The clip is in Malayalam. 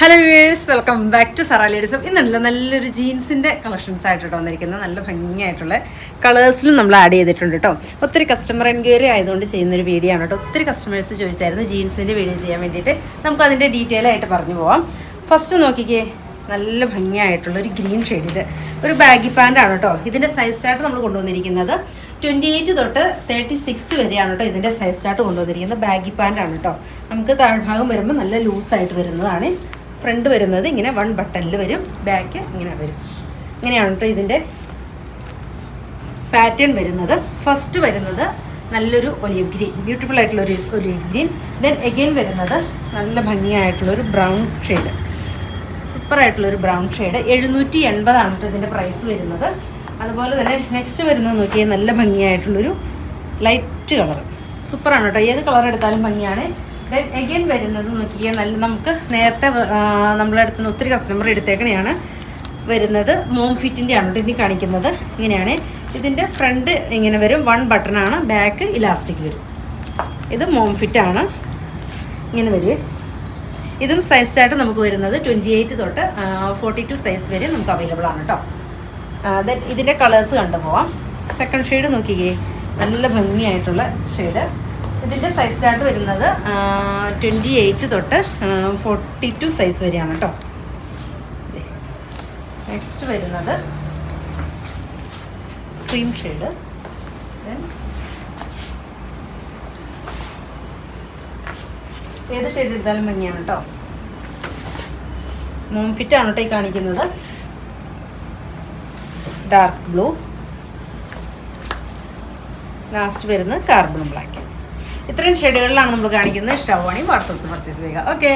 Hello viewers, welcome back to Zara ladies. ഇന്നല്ല നല്ലൊരു ജീൻസിൻ്റെ കളക്ഷൻസ് ആയിട്ടോ വന്നിരിക്കുന്നത്. നല്ല ഭംഗിയായിട്ടുള്ള കളേഴ്സിലും നമ്മൾ ആഡ് ചെയ്തിട്ടുണ്ട് കേട്ടോ. ഒത്തിരി കസ്റ്റമർ എൻക്വയറി ആയതുകൊണ്ട് ചെയ്യുന്നൊരു വീഡിയോ ആണ് കേട്ടോ. ഒത്തിരി കസ്റ്റമേഴ്സ് ചോദിച്ചായിരുന്നു ജീൻസിൻ്റെ വീഡിയോ ചെയ്യാൻ വേണ്ടിയിട്ട്. നമുക്ക് അതിൻ്റെ ഡീറ്റെയിൽ ആയിട്ട് പറഞ്ഞു പോവാം. ഫസ്റ്റ് നോക്കിക്കേ, നല്ല ഭംഗിയായിട്ടുള്ള ഒരു ഗ്രീൻ ഷെയ്ഡിൽ ഒരു ബാഗി പാൻ്റാണ് കേട്ടോ. ഇതിൻ്റെ സൈസ് ചാർട്ട് നമ്മൾ കൊണ്ടുവന്നിരിക്കുന്നത് 28 തൊട്ട് 36 വരെയാണ് കേട്ടോ. ഇതിൻ്റെ സൈസ് ചാർട്ട് കൊണ്ടുവന്നിരിക്കുന്നത് ബാഗി പാൻ്റാണ് കേട്ടോ. നമുക്ക് താഴ്ഭാഗം വരുമ്പോൾ നല്ല ലൂസായിട്ട് വരുന്നതാണ്. ഫ്രണ്ട് വരുന്നത് ഇങ്ങനെ 1 ബട്ടണിൽ വരും, ബാക്ക് ഇങ്ങനെ വരും. ഇങ്ങനെയാണ് കേട്ടോ ഇതിൻ്റെ പാറ്റേൺ വരുന്നത്. ഫസ്റ്റ് വരുന്നത് നല്ലൊരു ഒലിവ് ഗ്രീൻ, ബ്യൂട്ടിഫുൾ ആയിട്ടുള്ളൊരു ഒലിവ് ഗ്രീൻ. ദെൻ എഗെയിൻ വരുന്നത് നല്ല ഭംഗിയായിട്ടുള്ളൊരു ബ്രൗൺ ഷെയ്ഡ്, സൂപ്പറായിട്ടുള്ളൊരു ബ്രൗൺ ഷെയ്ഡ്. 780 കേട്ടോ ഇതിൻ്റെ പ്രൈസ് വരുന്നത്. അതുപോലെ തന്നെ നെക്സ്റ്റ് വരുന്നത് നോക്കിയാൽ നല്ല ഭംഗിയായിട്ടുള്ളൊരു ലൈറ്റ് കളർ, സൂപ്പറാണ് കേട്ടോ. ഏത് കളർ എടുത്താലും ഭംഗിയാണ്. ദെൻ എഗെയിൻ വരുന്നത് നോക്കിയാൽ നല്ല, നമുക്ക് നേരത്തെ നമ്മളെ അടുത്ത് നിന്ന് ഒത്തിരി കസ്റ്റമർ എടുത്തേക്കണെയാണ് വരുന്നത്. മോം ഫിറ്റിൻ്റെ ആണ് കേട്ടോ ഇനി കാണിക്കുന്നത്. ഇങ്ങനെയാണ് ഇതിൻ്റെ ഫ്രണ്ട് ഇങ്ങനെ വരും, 1 ബട്ടണാണ്, ബാക്ക് ഇലാസ്റ്റിക് വരും. ഇത് മോം ഫിറ്റാണ്, ഇങ്ങനെ വരും. ഇതും സൈസ് ചാർട്ട് നമുക്ക് വരുന്നത് 28 തൊട്ട് 42 സൈസ് വരെ നമുക്ക് അവൈലബിൾ ആണ് കേട്ടോ. ദെൻ ഇതിൻ്റെ കളേഴ്സ് കണ്ടുപോവാം. സെക്കൻഡ് ഷെയ്ഡ് നോക്കിക്കേ, നല്ല ഭംഗിയായിട്ടുള്ള ഷെയ്ഡ്. ഇതിൻ്റെ സൈസ് ചാർട്ട് വരുന്നത് 28 തൊട്ട് 42 സൈസ് വരെയാണ് കേട്ടോ. നെക്സ്റ്റ് വരുന്നത് ക്രീം ഷെയ്ഡ്. ദെൻ ഏത് ഷെയ്ഡ് എടുത്താലും ഭംഗിയാണ് കേട്ടോ. മോം ഫിറ്റാണ് കേട്ടോ ഈ കാണിക്കുന്നത്. ഡാർക്ക് ബ്ലൂ, ലാസ്റ്റ് വരുന്നത് കാർബൺ ബ്ലാക്ക്. ഇത്രയും ഷെയ്ഡുകളിലാണ് നമ്മൾ കാണിക്കുന്നത്. ഇഷ്ടമാവുകയാണെങ്കിൽ വാട്സാപ്പിൽ പർച്ചേസ് ചെയ്യുക. ഓക്കെ.